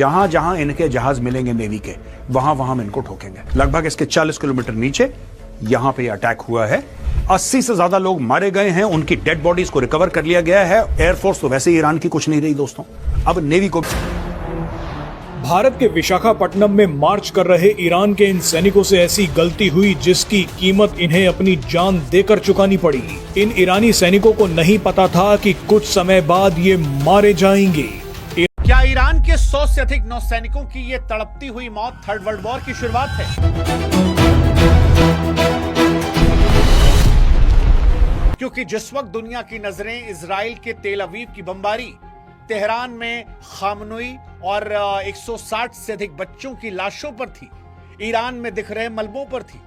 जहां जहां इनके जहाज मिलेंगे नेवी के, वहां वहां हम इनको ठोकेंगे। लगभग इसके 40 किलोमीटर नीचे यहां पे अटैक हुआ है। 80 से ज्यादा लोग मारे गए हैं, उनकी डेड बॉडीज को रिकवर कर लिया गया है। एयरफोर्स तो वैसे ही ईरान की कुछ नहीं रही दोस्तों, अब नेवी को। भारत के विशाखापट्टनम में मार्च कर रहे ईरान के इन सैनिकों से ऐसी गलती हुई जिसकी कीमत इन्हें अपनी जान देकर चुकानी पड़ी। इन ईरानी सैनिकों को नहीं पता था कि कुछ समय बाद ये मारे जाएंगे। क्या ईरान के 100 से अधिक नौसैनिकों की ये तड़पती हुई मौत थर्ड वर्ल्ड वॉर की शुरुआत है? क्योंकि जिस वक्त दुनिया की नजरें इजराइल के तेल अवीव की बमबारी, तेहरान में खामनोई और 160 से अधिक बच्चों की लाशों पर थी, ईरान में दिख रहे मलबों पर थी,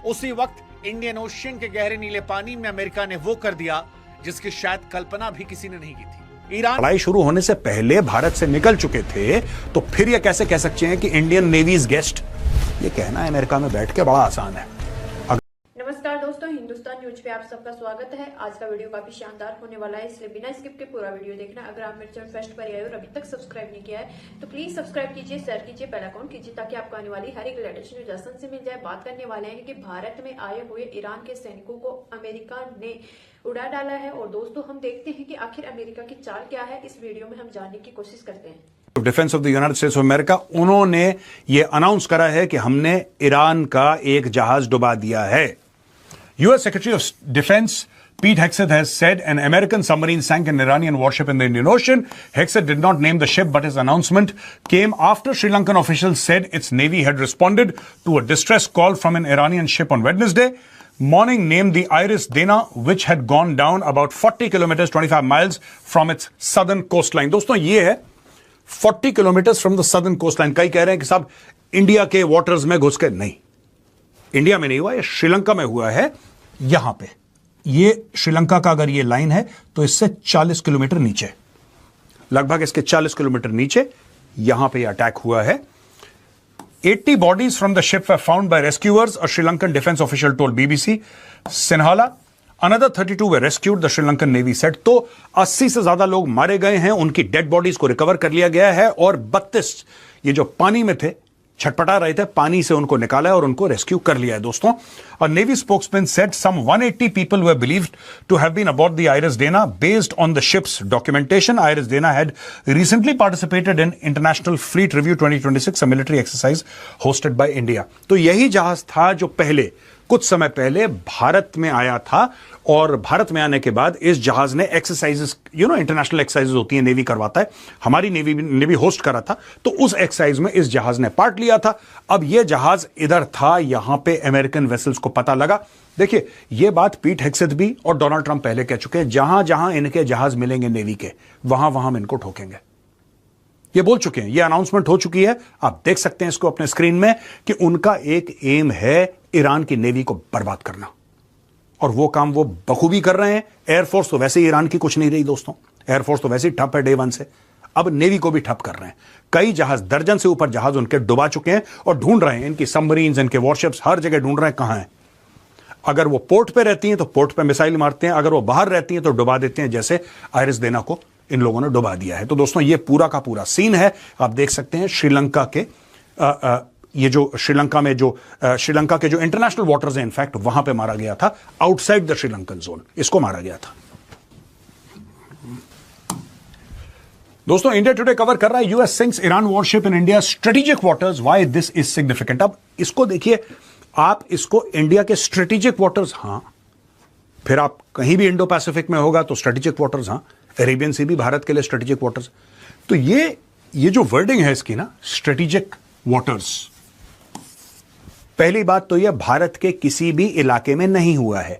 उसी वक्त इंडियन ओशियन के गहरे नीले पानी में अमेरिका ने वो कर दिया जिसकी शायद कल्पना भी किसी ने नहीं की थी। ईरान लड़ाई शुरू होने से पहले भारत से निकल चुके थे, तो फिर ये कैसे कह सकते हैं कि इंडियन नेवीज गेस्ट? ये कहना अमेरिका में बैठ के बड़ा आसान है। नमस्कार दोस्तों, हिंदुस्तान न्यूज पे आप सबका स्वागत है। आज का वीडियो काफी शानदार होने वाला है, इसलिए बिना स्किप के पूरा वीडियो देखना। अगर आप मेरे चैनल फर्स्ट पर आए और अभी तक सब्सक्राइब नहीं किया है तो प्लीज सब्सक्राइब कीजिए, शेयर कीजिए, बेल आइकन कीजिए ताकि आपको आने वाली हर एक लेटेस्ट न्यूज आसान से मिल जाए। बात करने वाले हैं कि भारत में आए हुए ईरान के सैनिकों को अमेरिका ने उड़ा डाला है। और दोस्तों हम देखते हैं कि आखिर अमेरिका की चाल क्या है, इस वीडियो में हम जानने की कोशिश करते हैं। Defence of the United states of America, उन्होंने ये अनाउंस करा है कि हमने ईरान का एक जहाज डुबा दिया है। U.S. Secretary of Defense Pete Hegseth has said an American submarine sank an Iranian warship in the Indian Ocean. Hegseth did not name the ship, but his announcement came after Sri Lankan officials said its navy had responded to a distress call from an Iranian ship on Wednesday morning named the Iris Dana, which had gone down about 40 kilometers, 25 miles from its southern coastline. दोस्तों ये है 40 kilometers from the southern coastline. कई कह रहे हैं कि साहब India के वाटर्स में घुस के, नहीं, इंडिया में नहीं हुआ, ये श्रीलंका में हुआ है। यहां पे ये श्रीलंका का अगर ये लाइन है तो इससे 40 किलोमीटर नीचे, लगभग इसके 40 किलोमीटर नीचे यहां पे अटैक हुआ है। 80 bodies from the ship were found by rescuers, a Sri Lankan defense official told BBC Sinhala. Another 32 were rescued, the Sri Lankan Navy said. तो 80 से ज्यादा लोग मारे गए हैं, उनकी डेड बॉडीज को रिकवर कर लिया गया है। और 32 ये जो पानी में थे, छटपटा रहे थे, पानी से उनको निकाला है और उनको रेस्क्यू कर लिया है दोस्तों। और navy spokesman said some 180 people were believed to have been aboard the Iris Dana based on the ship's documentation. Iris Dana had recently participated in International Fleet Review 2026, a military exercise hosted by India. तो यही जहाज था जो पहले कुछ समय पहले भारत में आया था, और भारत में आने के बाद इस जहाज ने एक्सरसाइजेस, इंटरनेशनल एक्सरसाइजेस होती है, नेवी करवाता है, हमारी नेवी होस्ट करा था, तो उस एक्सरसाइज में इस जहाज ने पार्ट लिया था। अब यह जहाज इधर था, यहां पे अमेरिकन वेसल्स को पता लगा। देखिए यह बात पीट हेग्सेथ भी और डोनाल्ड ट्रंप पहले कह चुके हैं, जहां जहां इनके जहाज मिलेंगे नेवी के, वहां वहां हम इनको ठोकेंगे। ये बोल चुके हैं, ये अनाउंसमेंट हो चुकी है, आप देख सकते हैं इसको अपने स्क्रीन में, कि उनका एक एम है ईरान की नेवी को बर्बाद करना, और वो काम वो बखूबी कर रहे हैं। एयरफोर्स तो वैसे ही ईरान की कुछ नहीं रही दोस्तों, एयरफोर्स तो वैसे ही ठप है डे वन से, अब नेवी को भी ठप कर रहे हैं। कई जहाज, दर्जन से ऊपर जहाज उनके डुबा चुके हैं और ढूंढ रहे हैं, इनकी सबमरीन्स, इनके वॉरशिप्स हर जगह ढूंढ रहे हैं कहां है। अगर वो पोर्ट पे रहती हैं तो पोर्ट पे मिसाइल मारते हैं, अगर वो बाहर रहती हैं तो डुबा देते हैं, जैसे आयरिस देना को इन लोगों ने डुबा दिया है। तो दोस्तों ये पूरा का पूरा सीन है, आप देख सकते हैं श्रीलंका के ये जो श्रीलंका के जो इंटरनेशनल वाटर्स हैं, इनफैक्ट वहां पे मारा गया था, आउटसाइड द श्रीलंकन जोन इसको मारा गया था। दोस्तों इंडिया टुडे कवर कर रहा है US sinks Iran worship in India strategic waters, why this is significant. अब इसको देखिए, आप इसको इंडिया के स्ट्रेटेजिक वाटर्स, हां, फिर आप कहीं भी इंडो पैसिफिक में होगा तो स्ट्रेटेजिक वाटर्स, हां, अरेबियन सी भी भारत के लिए स्ट्रेटेजिक वाटर्स। तो ये जो वर्डिंग है इसकी ना, स्ट्रेटेजिक वाटर्स, पहली बात तो यह भारत के किसी भी इलाके में नहीं हुआ है।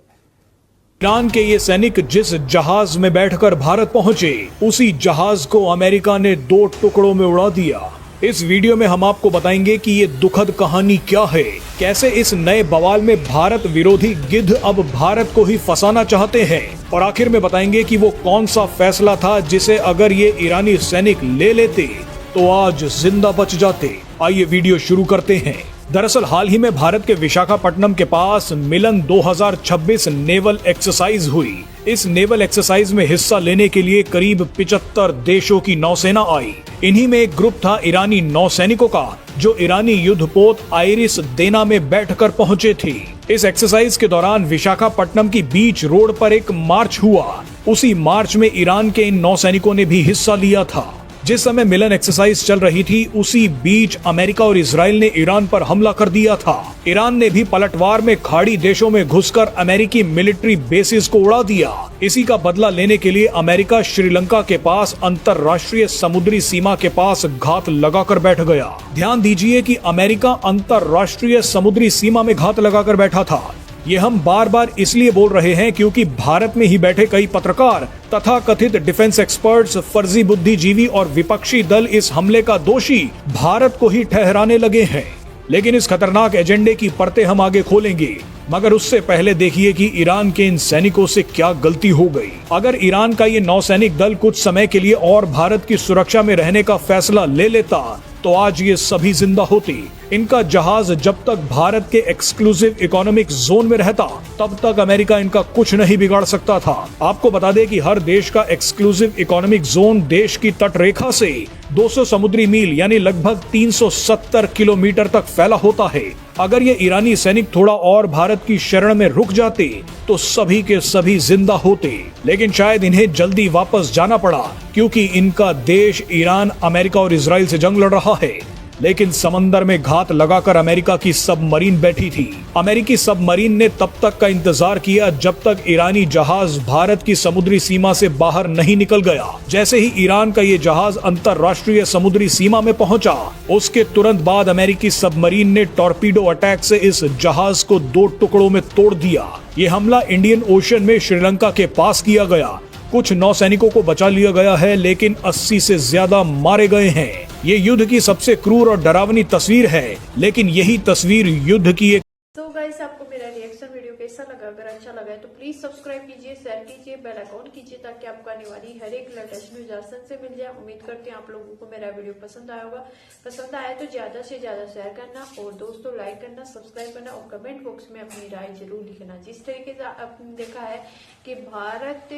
ईरान के ये सैनिक जिस जहाज में बैठकर भारत पहुंचे, उसी जहाज को अमेरिका ने 2 टुकड़ों में उड़ा दिया। इस वीडियो में हम आपको बताएंगे कि ये दुखद कहानी क्या है, कैसे इस नए बवाल में भारत विरोधी गिद्ध अब भारत को ही फंसाना चाहते हैं, और आखिर में बताएंगे कि वो कौन सा फैसला था जिसे अगर ये ईरानी सैनिक ले लेते तो आज जिंदा बच जाते। आइए वीडियो शुरू करते हैं। दरअसल हाल ही में भारत के विशाखापट्टनम के पास मिलन 2026 नेवल एक्सरसाइज हुई। इस नेवल एक्सरसाइज में हिस्सा लेने के लिए करीब 75 देशों की नौसेना आई। इन्हीं में एक ग्रुप था ईरानी नौसैनिकों का, जो ईरानी युद्धपोत आइरिस देना में बैठकर पहुंचे थे। इस एक्सरसाइज के दौरान विशाखापट्टनम की बीच रोड पर एक मार्च हुआ। उसी मार्च में ईरान के इन नौसैनिकों ने भी हिस्सा लिया था। जिस समय मिलन एक्सरसाइज चल रही थी, उसी बीच अमेरिका और इजराइल ने ईरान पर हमला कर दिया था। ईरान ने भी पलटवार में खाड़ी देशों में घुसकर अमेरिकी मिलिट्री बेसिस को उड़ा दिया। इसी का बदला लेने के लिए अमेरिका श्रीलंका के पास अंतरराष्ट्रीय समुद्री सीमा के पास घात लगाकर बैठ गया। ध्यान दीजिए कि अमेरिका अंतरराष्ट्रीय समुद्री सीमा में घात लगाकर बैठा था। ये हम बार बार इसलिए बोल रहे हैं क्योंकि भारत में ही बैठे कई पत्रकार तथा कथित डिफेंस एक्सपर्ट्स, फर्जी बुद्धिजीवी और विपक्षी दल इस हमले का दोषी भारत को ही ठहराने लगे हैं। लेकिन इस खतरनाक एजेंडे की परतें हम आगे खोलेंगे, मगर उससे पहले देखिए कि ईरान के इन सैनिकों से क्या गलती हो गई। अगर ईरान का ये नौसैनिक दल कुछ समय के लिए और भारत की सुरक्षा में रहने का फैसला ले लेता तो आज ये सभी जिंदा होते। इनका जहाज जब तक भारत के एक्सक्लूसिव इकोनॉमिक जोन में रहता, तब तक अमेरिका इनका कुछ नहीं बिगाड़ सकता था। आपको बता दें कि हर देश का एक्सक्लूसिव इकोनॉमिक जोन देश की तट रेखा से 200 समुद्री मील यानी लगभग 370 किलोमीटर तक फैला होता है। अगर ये ईरानी सैनिक थोड़ा और भारत की शरण में रुक जाते तो सभी के सभी जिंदा होते, लेकिन शायद इन्हें जल्दी वापस जाना पड़ा क्योंकि इनका देश ईरान, अमेरिका और इजराइल से जंग लड़ रहा है। लेकिन समंदर में घात लगाकर अमेरिका की सबमरीन बैठी थी। अमेरिकी सबमरीन ने तब तक का इंतजार किया जब तक ईरानी जहाज भारत की समुद्री सीमा से बाहर नहीं निकल गया। जैसे ही ईरान का ये जहाज अंतरराष्ट्रीय समुद्री सीमा में पहुंचा, उसके तुरंत बाद अमेरिकी सबमरीन ने टॉर्पीडो अटैक से इस जहाज को 2 टुकड़ों में तोड़ दिया। ये हमला इंडियन ओशन में श्रीलंका के पास किया गया। कुछ नौसैनिकों को बचा लिया गया है, लेकिन 80 से ज्यादा मारे गए हैं। ये युद्ध की सबसे क्रूर और डरावनी तस्वीर है, लेकिन यही तस्वीर युद्ध की एक तो गाइस, आपको मेरा रिएक्शन वीडियो कैसा लगा? अगर अच्छा लगा है तो प्लीज सब्सक्राइब कीजिए, शेयर कीजिए, बेल आइकॉन कीजिए ताकि आपको आने वाली हर एक लेटेस्ट न्यूज आसान से मिल जाए। उम्मीद करते हैं आप लोगों को मेरा वीडियो पसंद आया होगा। पसंद आया तो ज्यादा से ज्यादा शेयर करना और दोस्तों लाइक करना, सब्सक्राइब करना और कमेंट बॉक्स में अपनी राय जरूर लिखना। जिस तरीके से आपने देखा है कि भारत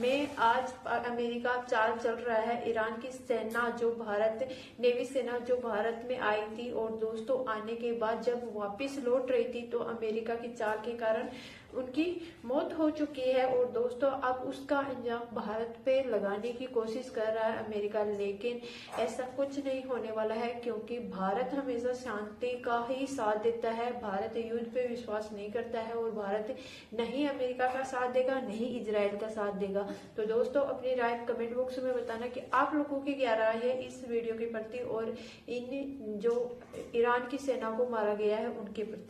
में आज अमेरिका चाल चल रहा है, ईरान की सेना जो भारत नेवी सेना जो भारत में आई थी और दोस्तों आने के बाद जब वापस लौट रही थी तो अमेरिका की चाल के कारण उनकी मौत हो चुकी है और दोस्तों अब उसका अंजाम भारत पे लगाने की कोशिश कर रहा है अमेरिका, लेकिन ऐसा कुछ नहीं होने वाला है क्योंकि भारत हमेशा शांति का ही साथ देता है। भारत युद्ध पे विश्वास नहीं करता है और भारत नहीं अमेरिका का साथ देगा, नहीं इजराइल का साथ देगा। तो दोस्तों अपनी राय कमेंट बॉक्स में बताना कि आप लोगों की क्या राय है इस वीडियो के प्रति और इन जो ईरान की सेना को मारा गया है उनके प्रति।